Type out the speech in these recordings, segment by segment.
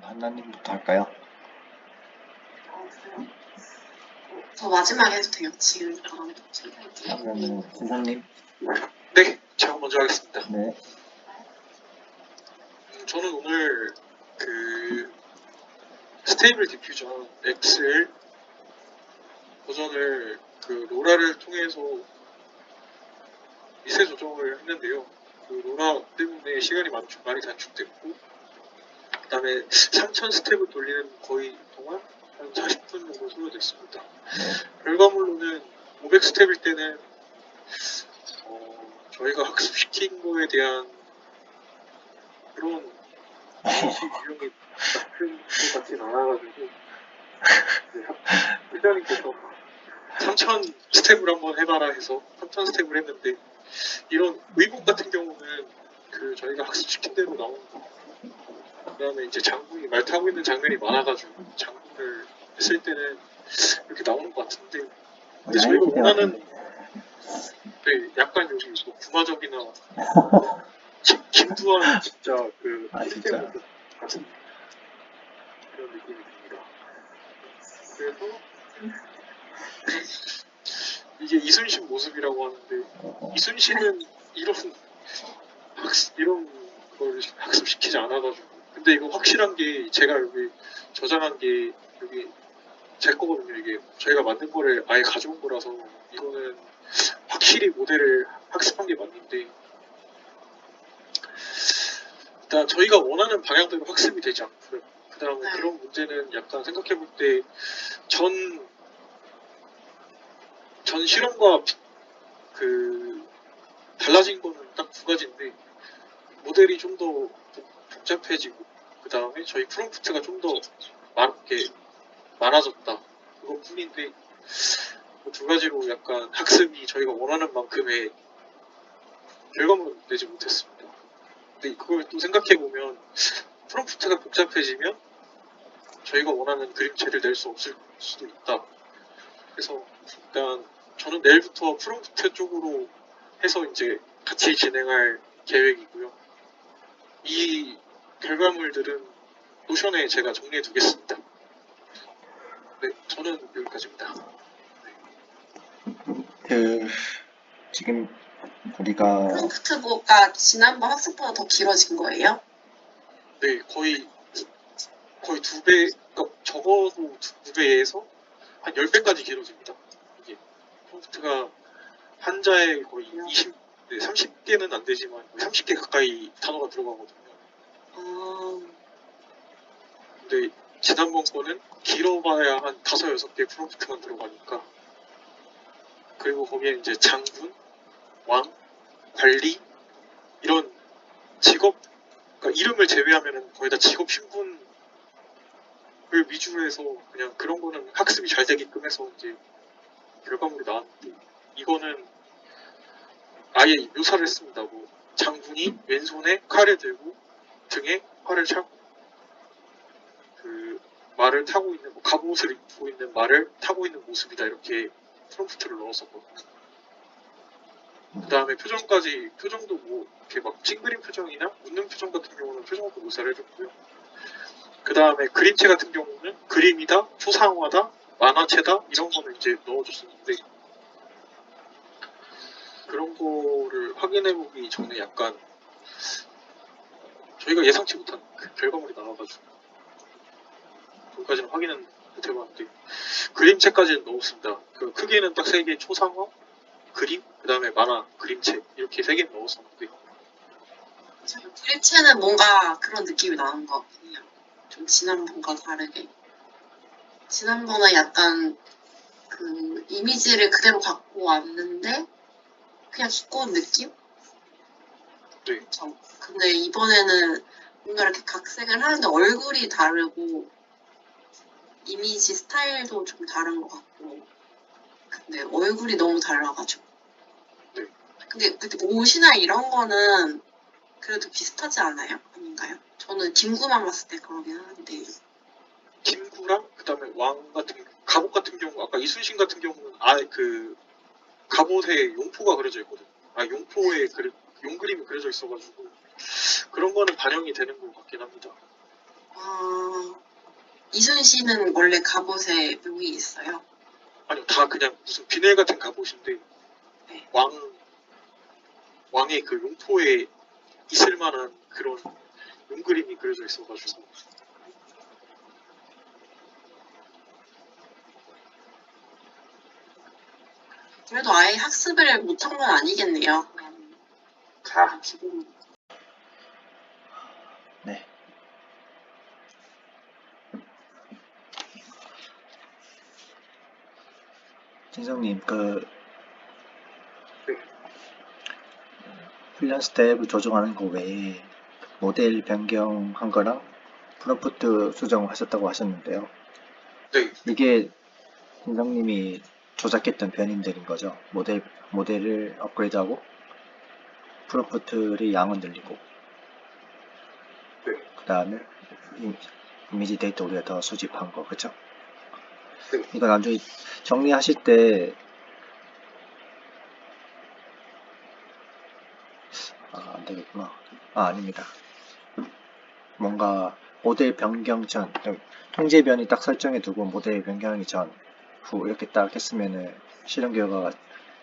한나님부터 할까요? 저 마지막에 해도 돼요? 지금 그러면 수성님? 네, 제가 먼저 하겠습니다. 네. 저는 오늘 그 스테이블 디퓨전 XL 버전을 그 로라를 통해서 미세 조정을 했는데요. 그 로라 때문에 시간이 많이 단축됐고, 그 다음에 3000 스텝을 돌리는 거의 동안 한 40분 정도 소요됐습니다. 결과물로는 500 스텝일 때는 저희가 학습시킨 거에 대한 그런 유형이 낮은 것 같진 않아가지고 회장님께서 3000 스텝을 한번 해봐라 해서 3000 스텝을 했는데, 이런 의복 같은 경우는 그 저희가 학습시킨 대로 나오는 거. 그 다음에 이제 장군이 말 타고 있는 장면이 많아가지고 장군을 했을 때는 이렇게 나오는 것 같은데, 근데 저희가 원하는 네, 약간 여기 뭐 구마적이나 김두한 진짜 그 진짜? 같은 그런 느낌이 듭니다. 그래서 이게 이순신 모습이라고 하는데, 이순신은 이런 걸 학습시키지 않아가지고. 근데 이거 확실한 게, 제가 여기 저장한 게 여기 제 거거든요. 이게 저희가 만든 거를 아예 가져온 거라서 이거는 확실히 모델을 학습한 게 맞는데, 일단 저희가 원하는 방향대로 학습이 되지 않고요. 그 다음에 그런 문제는 약간 생각해볼 때 전 실험과 그 달라진 거는 딱 두 가지인데, 모델이 좀 더 복잡해지고, 그 다음에 저희 프롬프트가 좀 더 많아졌다, 그것뿐인데, 그 두 가지로 약간 학습이 저희가 원하는 만큼의 결과물을 내지 못했습니다. 근데 그걸 또 생각해보면 프롬프트가 복잡해지면 저희가 원하는 그림체를 낼 수 없을 수도 있다. 그래서 일단 저는 내일부터 프롬프트 쪽으로 해서 이제 같이 진행할 계획이고요. 이 결과물들은 노션에 제가 정리해 두겠습니다. 네, 저는 여기까지입니다. 지금 우리가 프롬프트가 지난번 학습보다 더 길어진 거예요? 네, 거의 2배, 그러니까 적어도 2배에서 한 10배까지 길어집니다. 이게 프롬프트가 한자에 거의 30개는 안 되지만 30개 가까이 단어가 들어가거든요. 근데 지난번 거는 길어봐야 한 5, 6개 프롬프트만 들어가니까. 그리고 거기에 이제 장군, 왕, 관리, 이런 직업, 그러니까 이름을 제외하면 거의 다 직업 신분을 위주로 해서 그냥 그런 거는 학습이 잘 되게끔 해서 이제 결과물이 나왔는데, 이거는 아예 묘사를 했습니다. 뭐 장군이 왼손에 칼을 들고 등에 활을 차고 그 말을 타고 있는, 갑옷을 입고 있는 말을 타고 있는 모습이다, 이렇게 프롬프트를 넣었었거든요. 그 다음에 표정도 뭐 이렇게 막 찡그린 표정이나 웃는 표정 같은 경우는 표정도 묘사를 해줬고요. 그 다음에 그림체 같은 경우는 그림이다, 초상화다, 만화체다, 이런 거는 이제 넣어줬었는데, 그런 거를 확인해보기 전에 약간 저희가 예상치 못한 그 결과물이 나와가지고 거기까지는 확인은 못해봤는데, 그림체까지는 넣었습니다. 그 크기는 딱 3개, 초상화, 그림, 그 다음에 만화, 그림체, 이렇게 3개 넣었었는데, 그림체는 뭔가 그런 느낌이 나는 것 같긴 해요. 좀 지난번과 다르게. 지난번은 약간 그 이미지를 그대로 갖고 왔는데 그냥 두꺼운 느낌? 네. 그쵸? 근데 이번에는 뭔가 이렇게 각색을 하는데 얼굴이 다르고 이미지 스타일도 좀 다른 것 같고, 근데 얼굴이 너무 달라가지고. 네. 근데 옷이나 이런 거는 그래도 비슷하지 않아요? 아닌가요? 저는 김구만 봤을 때 그러긴 하는데. 김구랑 그 다음에 갑옷 같은 경우, 아까 이순신 같은 경우는 그 갑옷에 용포가 그려져 있거든요. 용포에 용 그림이 그려져 있어가지고 그런 거는 반영이 되는 것 같긴 합니다. 아, 이순 씨는 원래 갑옷에 묘이 있어요? 아니요, 다 그냥 무슨 비늘 같은 갑옷인데 네. 왕의 그 용포에 있을 만한 그런 용그림이 그려져 있어가지고 그래도 아예 학습을 못한 건 아니겠네요. 자, 기본. 네. 진성님, 네. 훈련 스텝을 조정하는 거 외에 모델 변경한 거랑 프롬프트 수정을 하셨다고 하셨는데요. 네, 이게 진성님이 조작했던 변인들인 거죠. 모델을 업그레이드하고 프롬프트의 양은 늘리고 네. 그 다음에 이미지 데이터 우리가 더 수집한 거, 그쵸? 네. 이거 나중에 정리하실 때 안 되겠구나. 아닙니다. 뭔가 모델 변경 전, 통제변이 딱 설정해 두고 모델 변경하기 전, 후 이렇게 딱 했으면은 실험 결과가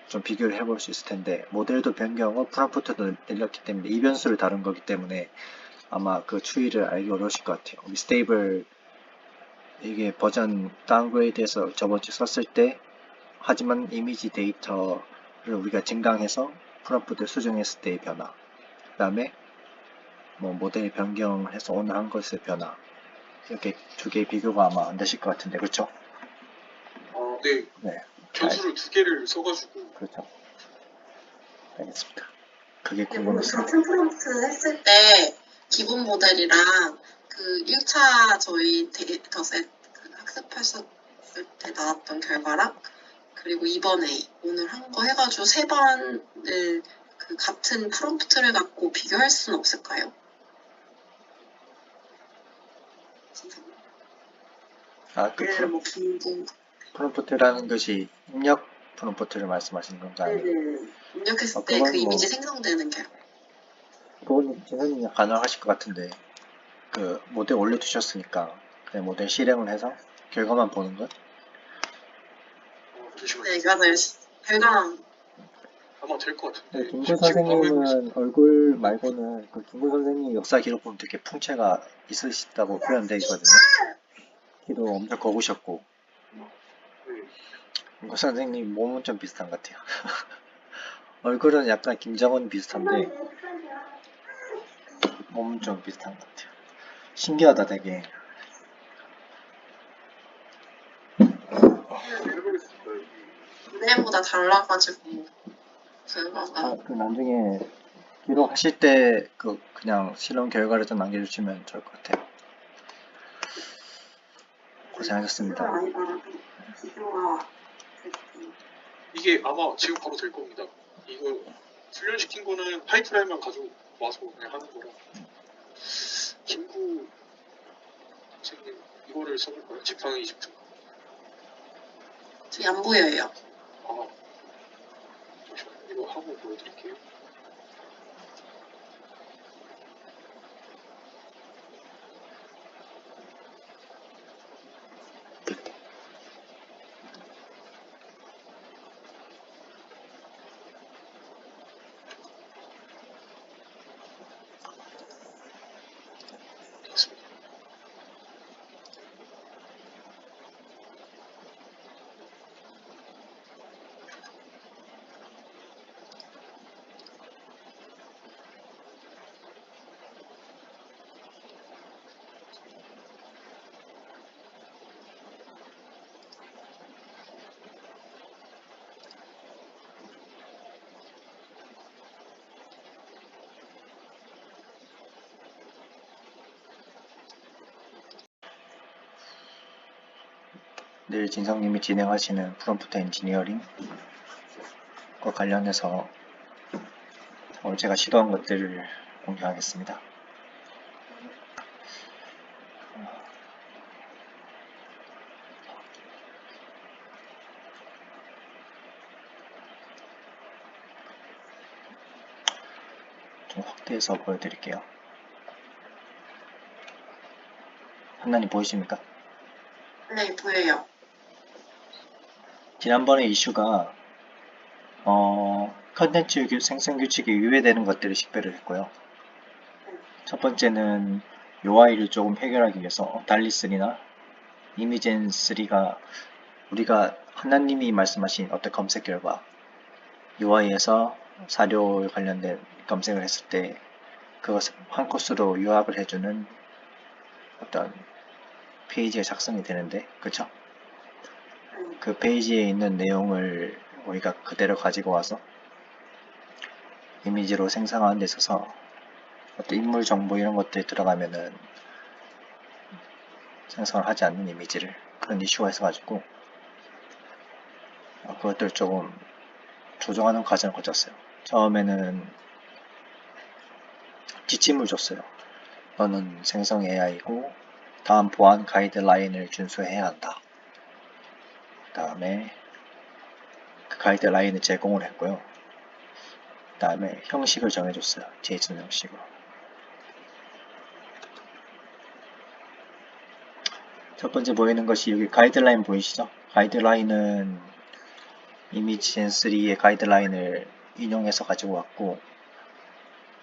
좀 비교를 해볼 수 있을 텐데, 모델도 변경하고 프롬프트도 늘렸기 때문에 이 변수를 다룬 거기 때문에 아마 그 추이를 알기 어려우실 것 같아요. 미스테이블 이게 버전 다운그레이드해서 저번주 썼을 때, 하지만 이미지 데이터를 우리가 증강해서 프롬프트 수정했을 때의 변화, 그 다음에 뭐 모델 변경해서 오늘 한 것의 변화, 이렇게 두 개의 비교가 아마 안 되실 것 같은데, 그렇죠? 네. 네, 변수를 두 개를 써가지고 그렇죠. 알겠습니다. 그게 근데 궁금했어요. 같은 프롬프트 했을 때 기본 모델이랑 그 1차 저희 데이터셋 그 학습하셨을 때 나왔던 결과랑 그리고 이번에 오늘 한 거 해가지고 세 번을 그 같은 프롬프트를 갖고 비교할 수는 없을까요? 그 뭐 궁금. 프롬프트라는 것이 입력 프롬프트를 말씀하시는 건가요? 네네. 입력했을 때 그건 그 이미지 뭐- 생성되는 게. 그건 진선님이 가능하실 것 같은데, 그 모델 올려두셨으니까 그냥 모델 실행을 해서 결과만 보는 것? 잠시만요. 네 맞아요. 결과랑 아마 될 것 같은데. 김구 지금 바로 해보고 있습니다. 선생님은 얼굴 말고는 그 김구 선생님 역사 기록 보면 되게 풍채가 있으시다고 표현되어 있거든요. 키도 엄청 거구셨고, 네. 김구 선생님 몸은 좀 비슷한 것 같아요. 얼굴은 약간 김정은 비슷한데 몸은 좀 비슷한 것 같아요. 신기하다 되게. 해보겠습니다. 무대보다 달라가지고 결과가. 그 나중에 기록하실 때 그냥 실험 결과를 좀 남겨주시면 좋을 것 같아요. 고생하셨습니다. 아니더라도 비교가 이게 아마 지금 바로 될 겁니다. 이거 훈련시킨 거는 파이프라인만 가지고 와서 그냥 하는 거라. 김구 선생님 이거를 써볼까요? 지팡이 이집트. 저기 안 보여요. 잠시만요. 이거 하고 보여드릴게요. 됐습니다. 내일 진성님이 진행하시는 프롬프트 엔지니어링과 관련해서 오늘 제가 시도한 것들을 공유하겠습니다. 좀 확대해서 보여드릴게요. 한나님 보이십니까? 네, 보여요. 지난번에 이슈가 컨텐츠 생성 규칙이 위배되는 것들을 식별을 했고요. 첫 번째는 UI를 조금 해결하기 위해서 달리3나 이미젠3가 우리가 하나님이 말씀하신 어떤 검색 결과 UI에서 사료 관련된 검색을 했을 때 그것을 한 코스로 요약을 해주는 어떤 페이지가 작성이 되는데, 그쵸? 그 페이지에 있는 내용을 우리가 그대로 가지고 와서 이미지로 생성하는 데 있어서 어떤 인물 정보 이런 것들이 들어가면은 생성을 하지 않는 이미지를, 그런 이슈가 있어가지고 그것들을 조금 조정하는 과정을 거쳤어요. 처음에는 지침을 줬어요. 너는 생성 AI고 다음 보안 가이드라인을 준수해야 한다. 그 다음에 그 가이드라인을 제공을 했고요. 그 다음에 형식을 정해줬어요. JSON 형식으로. 첫 번째 보이는 것이 여기 가이드라인 보이시죠? 가이드라인은 이미지젠3의 가이드라인을 인용해서 가지고 왔고,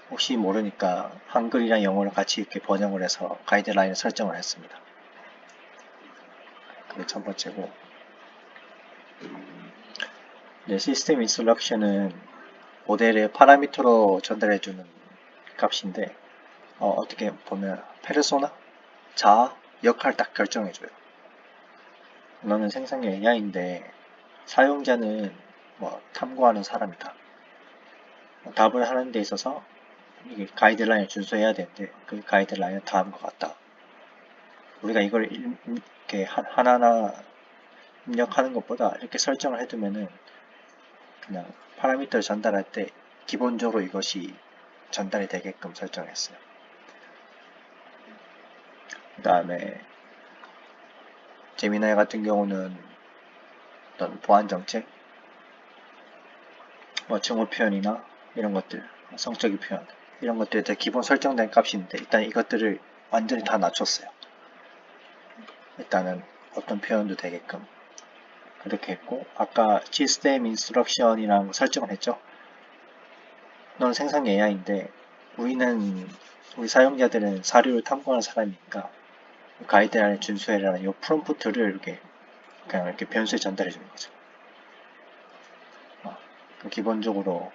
혹시 모르니까 한글이랑 영어를 같이 이렇게 번역을 해서 가이드라인을 설정을 했습니다. 그게 첫 번째고, 네, 시스템 인스트럭션은 모델의 파라미터로 전달해주는 값인데, 어떻게 보면 페르소나? 자아? 역할 딱 결정해줘요. 너는 생성형 AI인데 사용자는 뭐 탐구하는 사람이다. 답을 하는 데 있어서 이게 가이드라인을 준수해야 되는데 그 가이드라인은 다음과 같다. 우리가 이걸 이렇게 하나하나 입력하는 것보다 이렇게 설정을 해두면은 그냥 파라미터를 전달할 때 기본적으로 이것이 전달이 되게끔 설정했어요. 그 다음에 제미나이 같은 경우는 어떤 보안 정책, 증오 표현이나 이런 것들, 성적인 표현 이런 것들에 대해 기본 설정된 값인데 일단 이것들을 완전히 다 낮췄어요. 일단은 어떤 표현도 되게끔 그렇게 했고, 아까 시스템 인스트럭션이랑 설정을 했죠. 넌 생성 AI인데 우리 사용자들은 사료를 탐구하는 사람이니까 가이드라인을 준수해라는 이 프롬프트를 이렇게 그냥 이렇게 변수에 전달해 주는 거죠. 기본적으로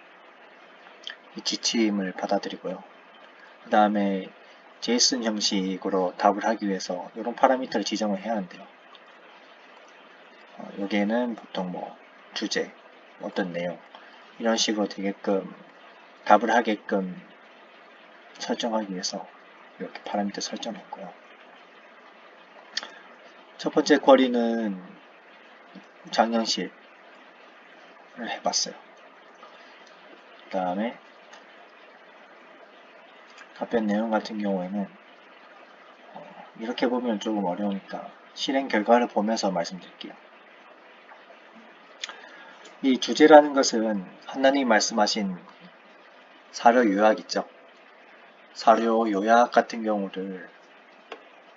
이 지침을 받아들이고요. 그 다음에 JSON 형식으로 답을 하기 위해서 이런 파라미터를 지정을 해야 하는데요. 여기에는 보통 뭐 주제, 어떤 내용 이런 식으로 되게끔 답을 하게끔 설정하기 위해서 이렇게 파라미터 설정했고요. 첫 번째 쿼리는 장현실을 해봤어요. 그 다음에 답변 내용 같은 경우에는 이렇게 보면 조금 어려우니까 실행 결과를 보면서 말씀드릴게요. 이 주제라는 것은 하나님이 말씀하신 사료 요약 있죠. 사료 요약 같은 경우를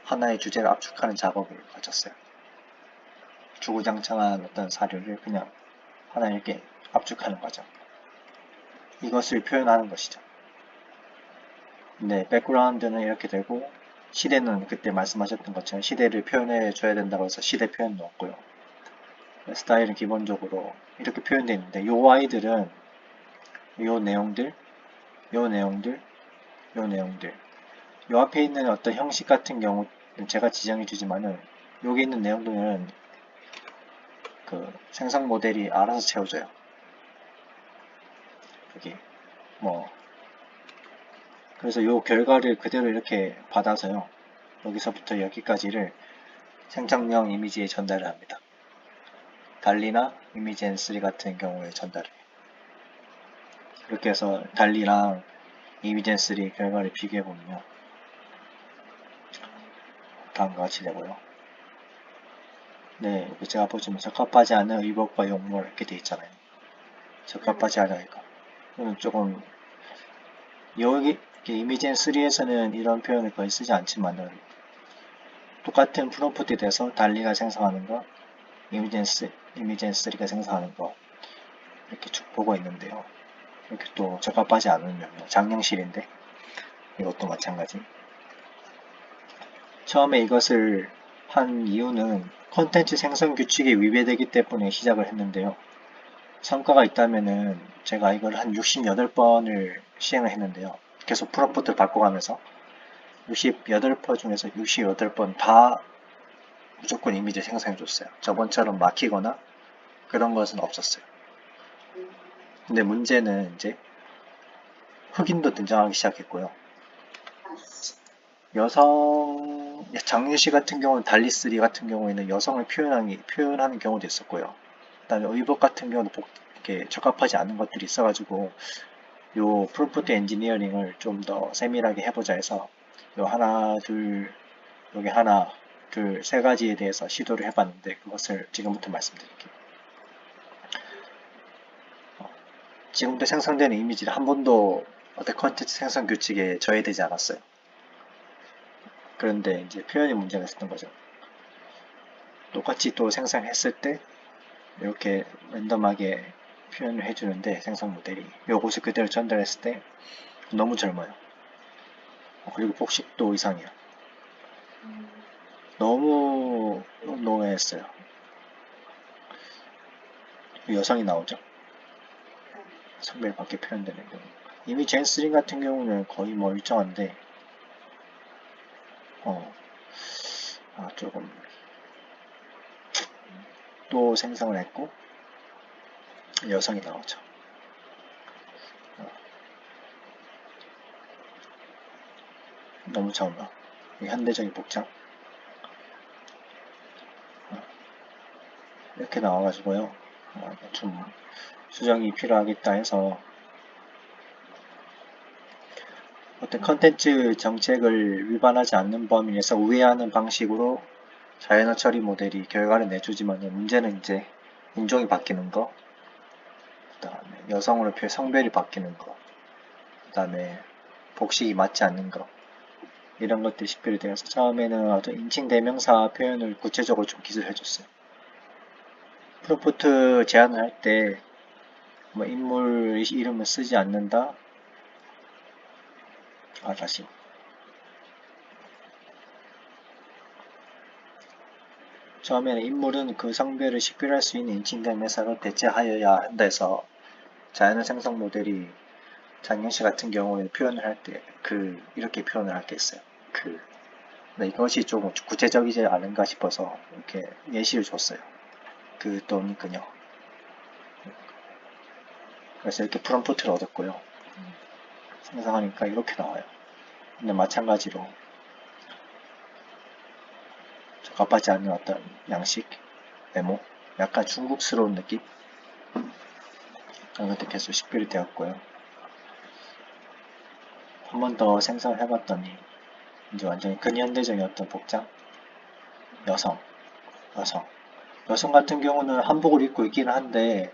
하나의 주제를 압축하는 작업을 거쳤어요. 주구장창한 어떤 사료를 그냥 하나 이렇게 압축하는 과정. 이것을 표현하는 것이죠. 네, 백그라운드는 이렇게 되고 시대는 그때 말씀하셨던 것처럼 시대를 표현해 줘야 된다고 해서 시대 표현 넣었고요. 스타일은 기본적으로 이렇게 표현되어 있는데 요 아이들은 요 내용들 요 앞에 있는 어떤 형식 같은 경우 제가 지정해 주지만은 여기 있는 내용들은 그 생성 모델이 알아서 채워줘요. 여기 뭐 그래서 요 결과를 그대로 이렇게 받아서요. 여기서부터 여기까지를 생성형 이미지에 전달을 합니다. 달리나 이미젠3 같은 경우에 전달을 해요. 그렇게 해서 달리랑 이미젠3 결과를 비교해보면요. 다음과 같이 되고요. 네, 여기 제가 보시면 적합하지 않은 의복과 용물 이렇게 돼 있잖아요. 적합하지 않으니까. 이거는 조금 여기 이미젠3에서는 이런 표현을 거의 쓰지 않지만은 똑같은 프롬프트에 대해서 달리가 생성하는 거, 이미젠3가 생성하는 거 이렇게 쭉 보고 있는데요. 이렇게 또 적합하지 않은 명령, 장령실인데 이것도 마찬가지. 처음에 이것을 한 이유는 콘텐츠 생성 규칙에 위배되기 때문에 시작을 했는데요. 성과가 있다면은 제가 이걸 한 68번을 시행을 했는데요. 계속 프롬프트를 바꿔가면서 68번 중에서 68번 다 무조건 이미지 생성해줬어요. 저번처럼 막히거나 그런 것은 없었어요. 근데 문제는 이제 흑인도 등장하기 시작했고요. 여성, 장유시 같은 경우는 달리3 같은 경우에는 여성을 표현하는 경우도 있었고요. 그 다음에 의복 같은 경우는 이렇게 적합하지 않은 것들이 있어가지고 요 프롬프트 엔지니어링을 좀 더 세밀하게 해보자 해서 요 하나, 둘, 여기 하나, 둘, 세 가지에 대해서 시도를 해봤는데 그것을 지금부터 말씀드릴게요. 지금부터 생성되는 이미지를 한 번도 어떤 컨텐츠 생성 규칙에 저해되지 않았어요. 그런데 이제 표현이 문제가 있었던 거죠. 똑같이 또 생성했을 때 이렇게 랜덤하게 표현을 해주는데 생성 모델이 요것을 그대로 전달했을 때 너무 젊어요. 그리고 복식도 이상이야. 너무 노예했어요. 여성이 나오죠. 성별밖에 표현되는 경우. 이미 젠3 같은 경우는 거의 뭐 일정한데 조금 또 생성을 했고 여성이 나오죠. 너무 젊어. 현대적인 복장 이렇게 나와가지고요. 좀 수정이 필요하겠다 해서 어떤 컨텐츠 정책을 위반하지 않는 범위 내에서 우회하는 방식으로 자연어 처리 모델이 결과를 내주지만 문제는 이제 인종이 바뀌는 거, 그 다음에 여성으로 성별이 바뀌는 거, 그 다음에 복식이 맞지 않는 거 이런 것들이 식별이 되어서 처음에는 어떤 인칭 대명사 표현을 구체적으로 좀 기술해줬어요. 프롬프트 제안을 할 때 뭐 인물 이름을 쓰지 않는다. 다시 처음에는 인물은 그 성별을 식별할 수 있는 인칭 대명사로 대체하여야 한다 해서 자연어 생성 모델이 장영씨 같은 경우에 표현을 할 때 이렇게 표현을 할 게 있어요. 근데 이것이 조금 구체적이지 않은가 싶어서 이렇게 예시를 줬어요. 또는 그녀. 그래서 이렇게 프롬프트를 얻었고요. 생성하니까 이렇게 나와요. 근데 마찬가지로 적합하지 않는 어떤 양식, 메모, 약간 중국스러운 느낌 그런 것들 계속 식별이 되었고요. 한 번 더 생성을 해봤더니 이제 완전히 근현대적인 어떤 복장, 여성 같은 경우는 한복을 입고 있기는 한데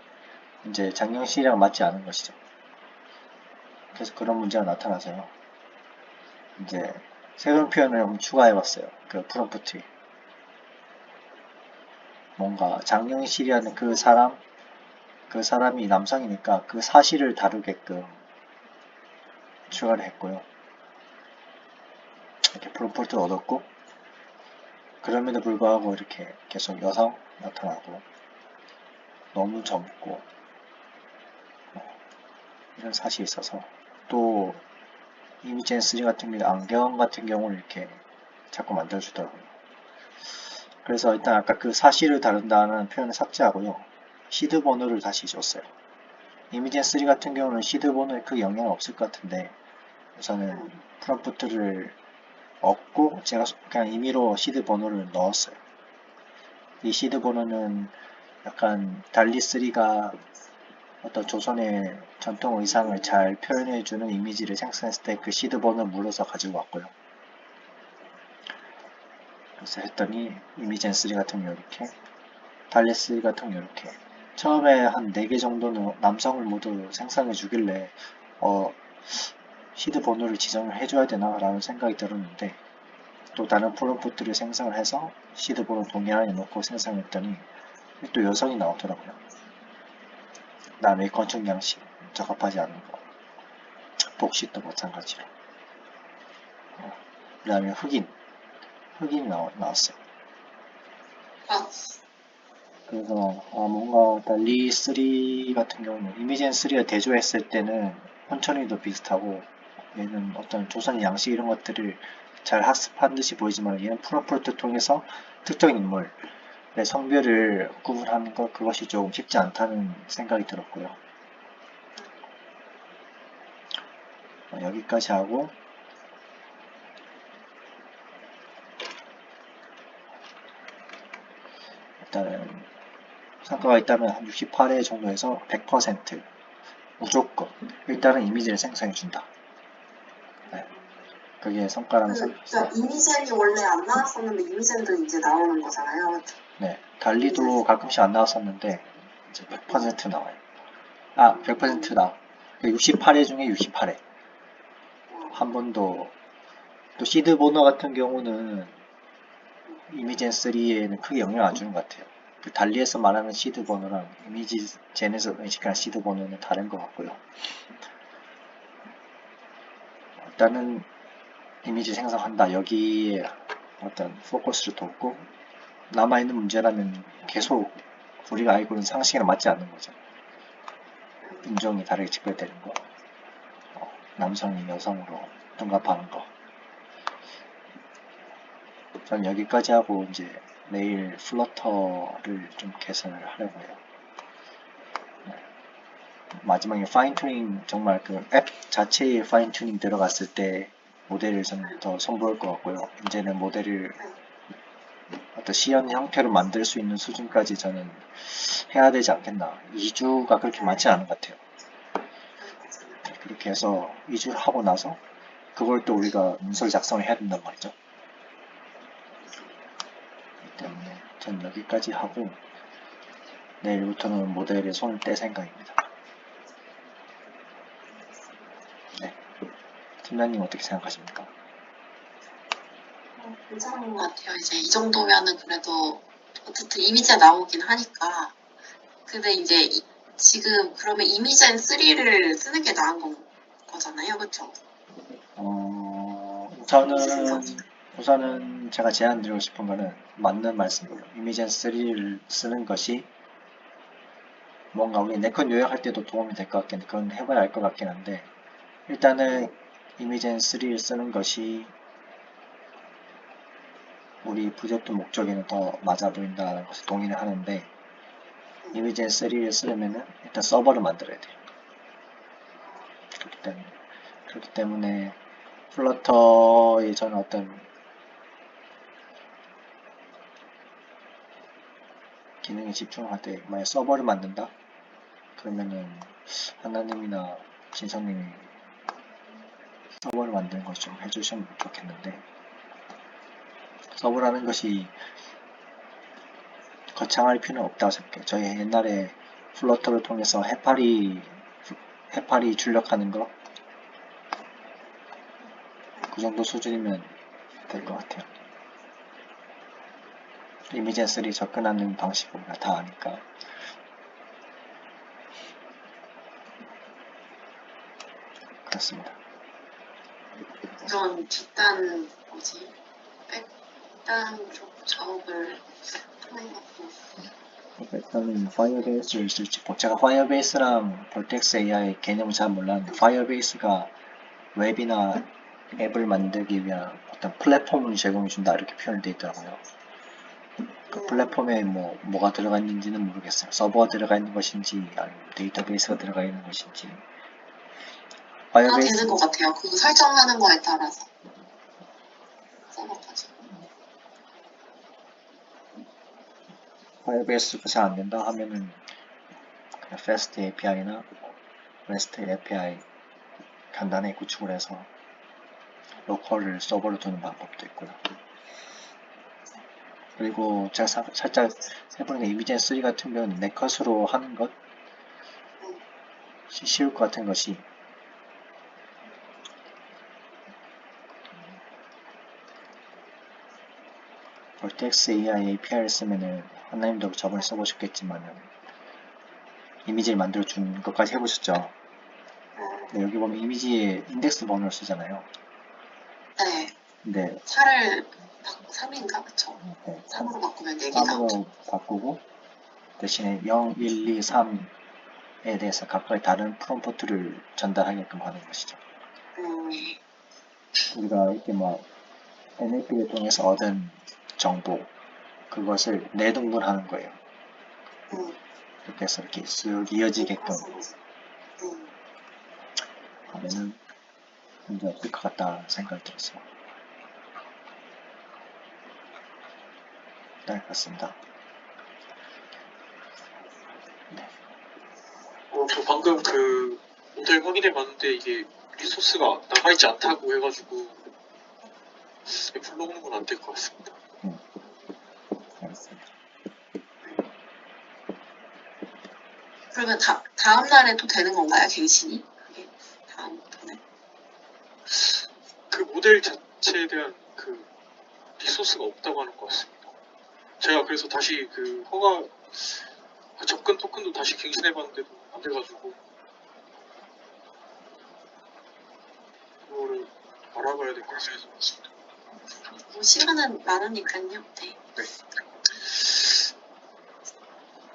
이제 장영실이랑 맞지 않은 것이죠. 그래서 그런 문제가 나타나서요. 이제 새로운 표현을 한번 추가해봤어요. 그 프롬프트에 뭔가 장영실이라는 그 사람이 남성이니까 그 사실을 다루게끔 추가를 했고요. 이렇게 프롬프트를 얻었고 그럼에도 불구하고 이렇게 계속 여성 나타나고 너무 젊고 이런 사실이 있어서 또 이미젠3 같은 경우 안경 같은 경우를 이렇게 자꾸 만들어주더라고요. 그래서 일단 아까 그 사실을 다룬다는 표현을 삭제하고요. 시드 번호를 다시 줬어요. 이미젠3 같은 경우는 시드 번호에 그 영향은 없을 것 같은데 우선은 프롬프트를 얻고 제가 그냥 임의로 시드 번호를 넣었어요. 이 시드 번호는 약간 달리3가 어떤 조선의 전통 의상을 잘 표현해주는 이미지를 생성했을 때 그 시드 번호를 물어서 가지고 왔고요. 그래서 했더니 이미젠3 같은 경우 이렇게 달리3 같은 경우 이렇게 처음에 한 4개 정도는 남성을 모두 생성해 주길래 시드 번호를 지정을 해줘야 되나 라는 생각이 들었는데 또 다른 프롬프트를 생성을 해서 시드번호 동일하게 놓고 생성했더니 또 여성이 나오더라고요. 그 다음에 건축 양식 적합하지 않은 거, 복식도 마찬가지로. 그 다음에 흑인이 나왔어요. 아, 그래서 뭔가 달리 3 같은 경우는 이미젠 3가 대조했을 때는 혼천이도 비슷하고 얘는 어떤 조선 양식 이런 것들을 잘 학습한 듯이 보이지만 얘는 프롬프트를 통해서 특정 인물의 성별을 구분하는 것 그것이 조금 쉽지 않다는 생각이 들었고요. 여기까지 하고 일단은 성과가 있다면 한 68회 정도에서 100% 무조건 일단은 이미지를 생성해준다. 네. 그게 성과라는 그러니까 이미젠이 원래 안 나왔었는데 이미젠도 이제 나오는 거잖아요. 그렇죠? 네, 달리도 가끔씩 안 나왔었는데 이제 100% 나와요. 아, 100% 나와. 68회 중에 68회. 한 번도 또 시드 보너 같은 경우는 이미젠 3에는 크게 영향을 안 주는 것 같아요. 그 달리에서 말하는 시드 번호랑 이미지 젠에서 의식하는 시드 번호는 다른 것 같고요. 일단은 이미지 생성한다. 여기에 어떤 포커스를 뒀고 남아있는 문제라면 계속 우리가 알고 있는 상식이랑 맞지 않는 거죠. 인종이 다르게 직결되는 거, 남성이 여성으로 둔갑하는 거. 저는 여기까지 하고 이제 내일 플러터를 좀 개선을 하려고 해요. 마지막에 파인 튜닝 정말 그 앱 자체에 파인 튜닝 들어갔을 때 모델을 좀 더 선보일 것 같고요. 이제는 모델을 어떤 시연 형태로 만들 수 있는 수준까지 저는 해야 되지 않겠나. 2주가 그렇게 많지 않은 것 같아요. 그렇게 해서 2주를 하고 나서 그걸 또 우리가 문서를 작성을 해야 된단 말이죠. 그렇기 때문에 전 여기까지 하고 내일부터는 모델에 손을 뗄 생각입니다. 네. 팀장님 어떻게 생각하십니까? 괜찮은 것 같아요. 이제 이 정도면은 그래도 어쨌든 이미지가 나오긴 하니까. 근데 이제 지금 그러면 이미젠 3를 쓰는 게 나은 거잖아요, 그렇죠? 우선은 제가 제안드리고 싶은 거는 맞는 말씀이에요. 이미젠 3를 쓰는 것이 뭔가 우리 네컷 요약할 때도 도움이 될 것 같긴 한데 그건 해봐야 알 것 같긴 한데 일단은 이미젠 3를 쓰는 것이 우리 부제품 목적에는 더 맞아 보인다는 것을 동의를 하는데 이미젠 3를 쓰려면은 일단 서버를 만들어야 돼요. 그렇기 때문에 플러터의 저는 어떤 기능에 집중할 때 만약 서버를 만든다? 그러면은 하나님이나 진성님이 서버를 만드는 것 좀 해주시면 좋겠는데 서버라는 것이 거창할 필요는 없다고 생각해요. 저희 옛날에 플러터를 통해서 해파리 출력하는 거 그 정도 수준이면 될 것 같아요. 이미젠 3 접근하는 방식을 우리가 다 아니까 그렇습니다. 그런 뒷단 백단 작업을 통해갖고 일단은 파이어베이스를 쓸지 제가 파이어베이스랑 볼텍스 AI 개념을 잘 몰랐는데 파이어베이스가 웹이나 앱을 만들기 위한 어떤 플랫폼을 제공해준다 이렇게 표현되어 있더라고요. 그 플랫폼에 뭐가 들어가 있는지는 모르겠어요. 서버가 들어가 있는 것인지 아니면 데이터베이스가 들어가 있는 것인지 다 되는 것 같아요. 그 설정하는 거에 따라서 서버까지. 파이어베이스가 잘 안된다 하면은 그냥 FAST API나 REST API 간단하게 구축을 해서 로컬을 서버로 두는 방법도 있고요. 그리고 제가 살짝 해보니까 이미젠 3 같은 경우는 네컷으로 하는 것 쉬울 것 같은 것이 볼텍스 AI API를 쓰면은 하나님도 저번에 써보셨겠지만은 이미지를 만들어준 것까지 해보셨죠? 네, 여기 보면 이미지에 인덱스 번호를 쓰잖아요. 네. 근데 3인가? 그쵸? 네, 3으로 바꾸면 4개 나오죠. 3으로 바꾸고 대신에 0, 1, 2, 3에 대해서 각각의 다른 프롬프트를 전달하게끔 하는 것이죠. 우리가 이렇게 막 NLP를 통해서 얻은 정보 그것을 내동분하는 거예요. 이렇게 해서 이렇게 쭉 이어지게끔 하면은 문제 없을 것 같다 생각이 들었어요. 네, 맞습니다. 네. 저 방금 그 모델 확인해봤는데 이게 리소스가 남아있지 않다고 해가지고 불러오는 건 안 될 것 같습니다. 알겠습니다. 그러면 다음 날에 또 되는 건가요, 갱신이? 그게 다음부터는? 그 모델 자체에 대한 그 리소스가 없다고 하는 것 같습니다. 제가 그래서 다시 그 허가 접근 토큰도 다시 갱신해봤는데도 안 돼가지고 그거를 알아봐야 될 것 같습니다. 뭐 시간은 많으니까요. 네. 네.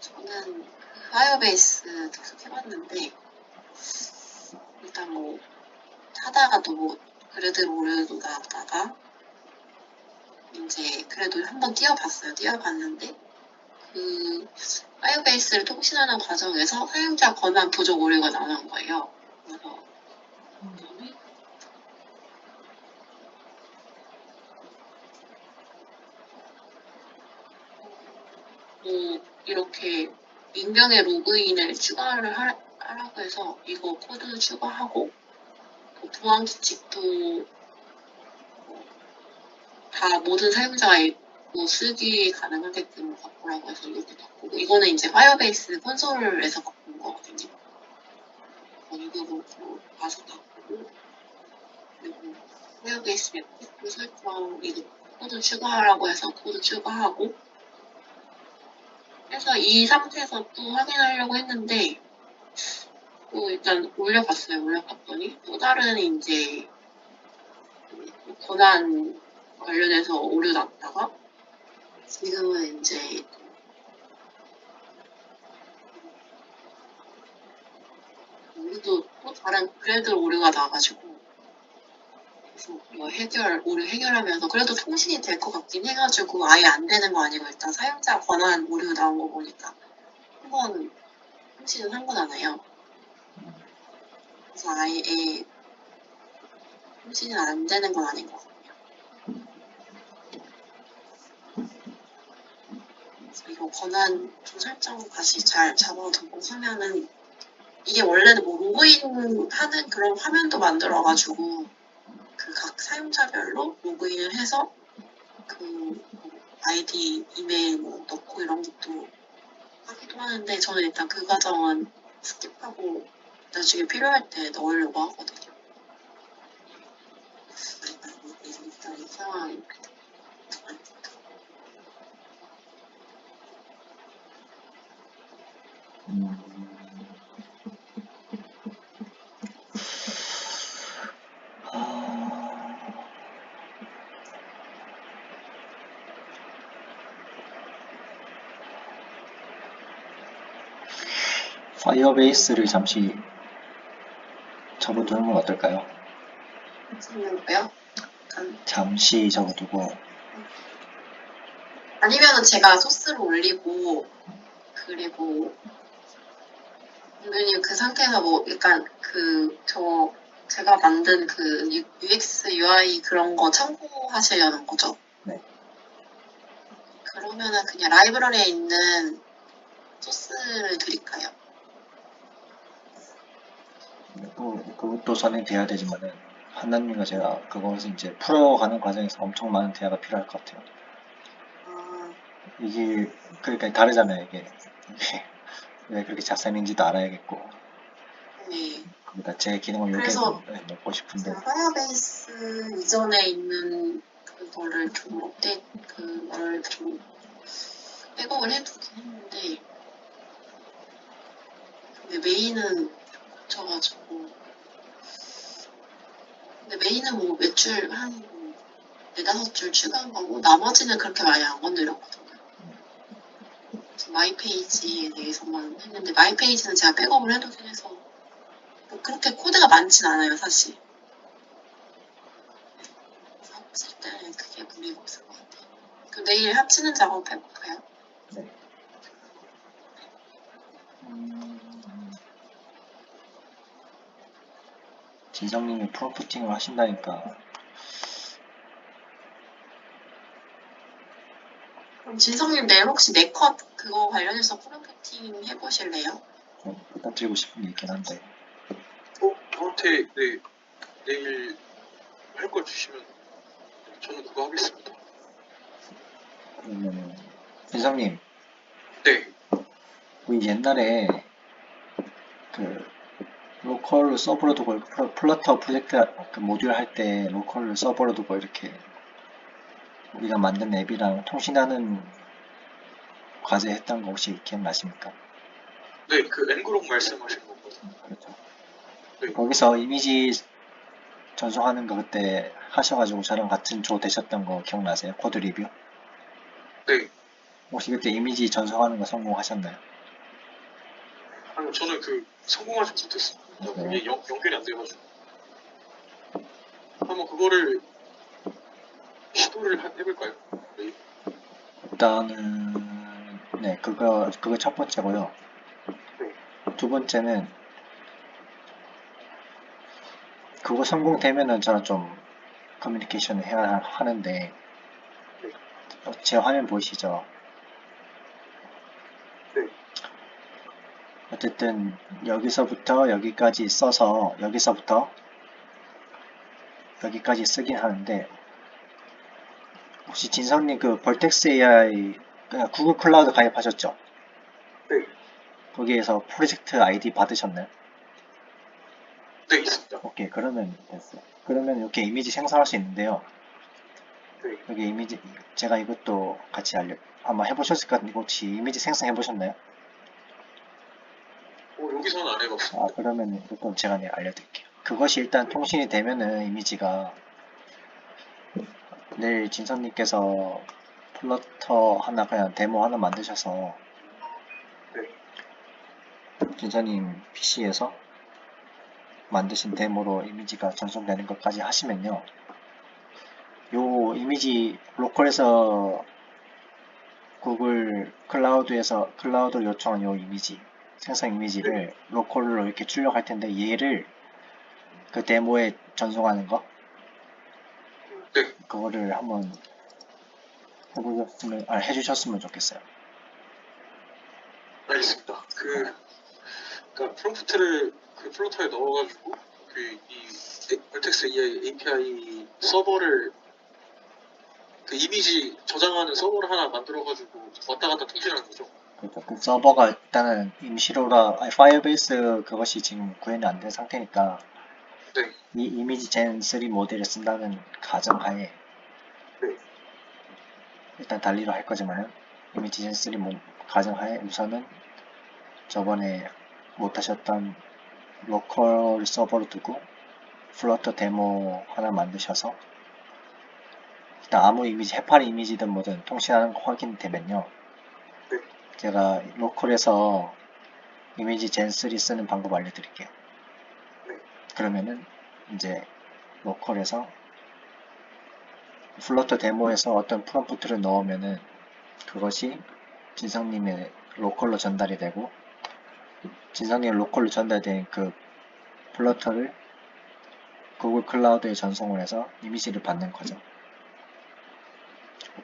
저는 파이어베이스 계속 해봤는데 일단 뭐 하다가도 뭐 그래도 오류도 나다가 이제 그래도 한번 띄워봤어요. 띄워봤는데 그 파이어베이스를 통신하는 과정에서 사용자 권한 부족 오류가 나오는 거예요. 그래서 이렇게 익명의 로그인을 추가를 하라고 해서 이거 코드 추가하고 보안 규칙도 다 모든 사용자가 읽고 쓰기 가능하게끔 바꾸라고 해서 이렇게 바꾸고 이거는 이제 파이어베이스 콘솔에서 바꾼 거거든요. 이거로 가서 바꾸고 그리고 파이어베이스 웹 설정 이거 코드 추가하라고 해서 코드 추가하고 그래서 이 상태에서 또 확인하려고 했는데 또 일단 올려봤어요. 올려봤더니 또 다른 이제 권한 관련해서 오류 났다가 지금은 이제 우리도 또 다른 그래도 오류가 나가지고 그래서 이거 오류 해결하면서 그래도 통신이 될 것 같긴 해가지고 아예 안 되는 거 아니고 일단 사용자 권한 오류 나온 거 보니까 한번 통신은 한 거잖아요. 그래서 아예 통신이 안 되는 건 아닌 것 같아요. 그래서 이거 권한 좀 설정 다시 잘 잡아두고 하면은 이게 원래는 뭐 로그인 하는 그런 화면도 만들어가지고 그 각 사용자별로 로그인을 해서 그 아이디, 이메일 뭐 넣고 이런 것도 하기도 하는데 저는 일단 그 과정은 스킵하고 나중에 필요할 때 넣으려고 하거든요. 일단 이 상황입니다. 파이어베이스를 잠시 접어두는 건 어떨까요? 뭐요? 잠시 접어두고 아니면은 제가 소스를 올리고 그리고 은근히 그 상태에서 뭐 약간 제가 만든 그 UX, UI 그런 거 참고하시려는 거죠? 네. 그러면은 그냥 라이브러리에 있는 소스를 드릴까요? 그것도 선행돼야 되지만은 한나님과 제가 그것을 이제 풀어가는 과정에서 엄청 많은 대화가 필요할 것 같아요. 이게 그러니까 다르잖아요. 이게 왜 그렇게 작살인지도 알아야겠고 네. 거기다 제 기능을 그래서 넣고 싶은데 파이어베이스 이전에 있는 그거를 좀 그거를 좀 백업을 해두긴 했는데, 근데 메인은 겹쳐가지고, 근데 메인은 뭐 매출 한 4-5줄 추가한 거고, 나머지는 그렇게 많이 안 건드렸거든요. 그래서 마이페이지에 대해서만 했는데, 마이페이지는 제가 백업을 해두긴 해서, 뭐 그렇게 코드가 많진 않아요, 사실. 그래서 합칠 때 그게 무리가 없을 것 같아요. 그럼 내일 합치는 작업 해볼까요? 네. 진성님이 프롬프팅을 하신다니까 그럼 진성님 내일 혹시 네컷 그거 관련해서 프롬프팅 해보실래요? 좀 부탁드리고 싶은 게 있긴 한데 저한테 네, 내일 할 거 주시면 저는 그거 하겠습니다. 그러면은 진성님 네, 우리 옛날에 그 로컬 서버로 두고 플러터 프로젝트 그 모듈 할 때 로컬 서버로 두고 이렇게 우리가 만든 앱이랑 통신하는 과제 했던 거 혹시 기억나십니까? 네, 그 앵그록 말씀하신 거거든요. 그렇죠. 네. 거기서 이미지 전송하는 거 그때 하셔가지고 저랑 같은 조 되셨던 거 기억나세요? 코드 리뷰? 네, 혹시 그때 이미지 전송하는 거 성공하셨나요? 아니요, 저는 그 성공하지 못했습니다. 그게 연결이 안 돼가지고 한번 그거를 시도를 해볼까요? 네, 일단은 네 그거 첫 번째고요. 두 번째는 그거 성공되면은 저는 좀 커뮤니케이션을 해야 하는데 제 화면 보이시죠? 네. 어쨌든 여기서부터 여기까지 써서 여기서부터 여기까지 쓰긴 하는데 혹시 진성님 그 벌텍스 AI 구글 클라우드 가입하셨죠? 네. 거기에서 프로젝트 아이디 받으셨나요? 네, 있습니다. 오케이 그러면 됐어요. 그러면 이렇게 이미지 생성할 수 있는데요. 네. 여기 이미지 제가 이것도 같이 한번 해보셨을 것 같은데 혹시 이미지 생성해 보셨나요? 여기서는 안 해봤습니다. 아 그러면 이것도 제가 알려드릴게요. 그것이 일단 통신이 되면은 이미지가 내일 진선님께서 플러터 하나 그냥 데모 하나 만드셔서 진선님 PC에서 만드신 데모로 이미지가 전송되는 것까지 하시면요. 요 이미지 로컬에서 구글 클라우드 요청한 요 이미지 생성 이미지를 로컬로 이렇게 출력할 텐데 얘를 그 데모에 전송하는 거 그거를 한번 해주셨으면 좋겠어요. 알겠습니다. 그러니까 프롬프트를 그 플로터에 넣어가지고 이 벌텍스 AI API 서버를 그 이미지 저장하는 서버를 하나 만들어가지고 왔다 갔다 통신하는 거죠. 그렇죠. 그 서버가 일단은 임시로라 파이어베이스 그것이 지금 구현이 안 된 상태니까 네. 이 이미지 젠3 모델을 쓴다는 가정하에 일단 달리로 할 거지만 이미지 젠3 가정하에 우선은 저번에 못하셨던 로컬 서버로 두고 플러터 데모 하나 만드셔서 일단 아무 이미지 해파리 이미지든 뭐든 통신하는 거 확인되면요. 제가 로컬에서 이미지 젠3 쓰는 방법 알려드릴게요. 그러면은 이제 로컬에서 플러터 데모에서 어떤 프롬프트를 넣으면은 그것이 진성님의 로컬로 전달이 되고 진성님 로컬로 전달된 그 플러터를 구글 클라우드에 전송을 해서 이미지를 받는 거죠.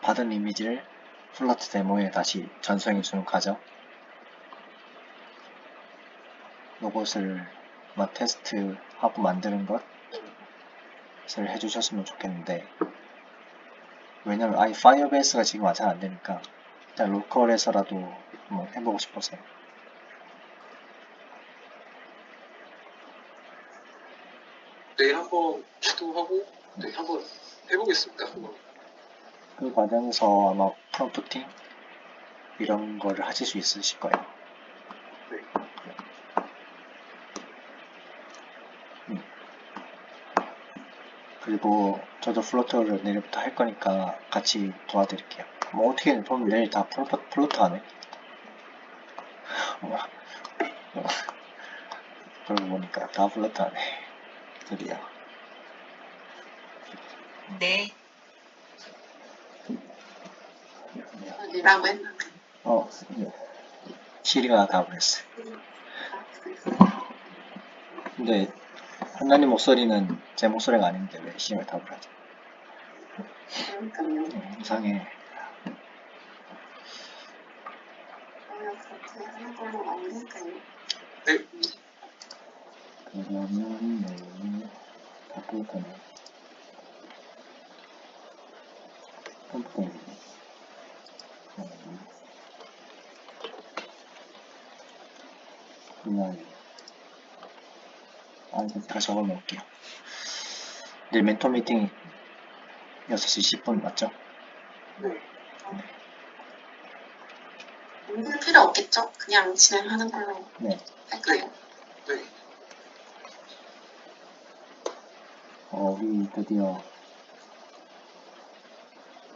받은 이미지를 플러터 데모에 다시 전송해 주는 과정. 요것을 테스트하고 만드는 것을 해주셨으면 좋겠는데 왜냐면 파이어베이스가 지금 아직 안 되니까 일단 로컬에서라도 한번 해보고 싶어서요. 내일 한번 시도하고 한번 해보겠습니다. 그 과정에서 아마 프롬프팅 이런 거를 하실 수 있으실 거예요. 네. 그리고 저도 플로터를 내일부터 할 거니까 같이 도와드릴게요. 뭐 어떻게 보면 내일 다 플로터 하네. 뭐, 그러고 보니까 다 플로터 하네. 드디어. 네, 어디라고 했는데. 시리가 답을 했어요. 근데 한나님 목소리는 제 목소리가 아닌데 왜 시리가 답을 하지? 그러니까요. 이상해. 그렇게 하는 걸로 만들까요? 네. 그러면 내일 다 플로터네. 컴퓨터. 그냥 이거 다 적어 놓을게요. 내일 멘토 미팅 6시 10분 맞죠? 네. 옮길 필요 없겠죠? 그냥 진행하는 걸로 네. 할까요? 네. 우리 드디어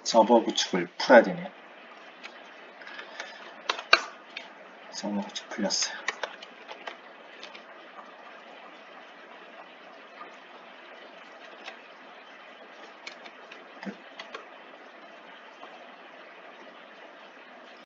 서버 구축을 풀어야 되네요. 서버 구축 풀렸어요.